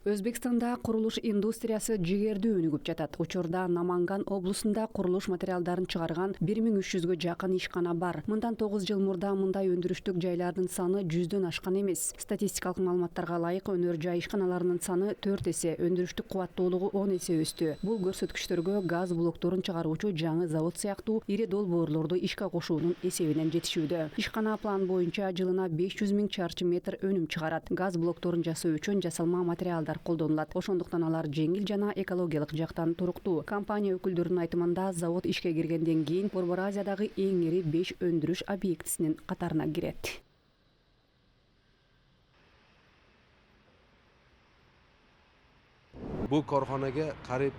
Өзбекстанда курулуш индустриясы жигердүү өнүгүп жатат. Учурда Наманган облусунда курулуш материалдарын чыгарган 1300гө жакын ишкана бар. Мындан 9 жыл мурда мындай өндүрүштүк жайлардын саны 100дөн ашкан эмес. Статистикалык маалыматтарга ылайык өнөр жай ишканаларынын саны 4 эсе, өндүрүштүк кубаттуулугу 10 эсе өстү. Бул көрсөткүчтөргө газ блокторун чыгаруучу жаңы завод сыяктуу ири долбоорлорду ишке кошуунун эсебинен жетишүүдө. Ишкана план боюнча жылына 500 000 чарчы метр өнүм чыгарат. Газ блокторун жасоо үчүн жасалма материалдар колдонулат. Ошондуктан алар жеңил жана экологиялык жактан туруктуу. Компания өкүлдөрүнүн айтымында завод ишке киргенден кийин Борбор Азиядагы эң ири 5 өндүрүш объектисинин катарына кирет. Bu korxonaga qarib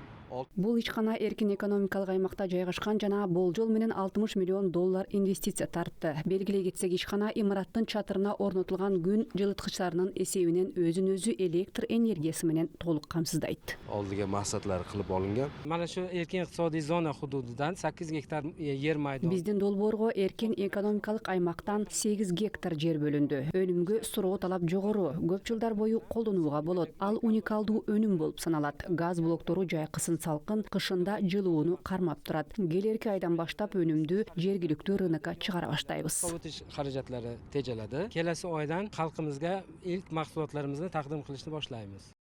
Бул ишкана эркин экономикалык аймакта жайгашкан жана болжол менен $60 миллион инвестиция тартты. Белгилей кетсек, ишкана имараттын чатырына орнотулган күн жылыткычтарынын эсебинен өзүн өзү электр энергиясы менен толук камсыздайт. oldiga maqsadlar qilib olingan. Mana shu erkin iqtisodiy zona hududidan 8 gektar yer maydoni. Биздин долбоорго эркин экономикалык аймактан 8 гектар жер бөлүндү. Өнүмгө суроо талап жогору, көп жылдар бою колдонууга болот. Ал уникалдуу өнүм болуп саналат. Газ блоктору жайкысын салкын, кышында жылууну кармап турат. Келерки айдан баштап өнүмдү жергиликтүү рынокко чыгара баштайбыз. Sovutish xarajatlari tejaladi. Kelasi oydan xalqimizga ilk mahsulotlarimizni taqdim qilishni boshlaymiz.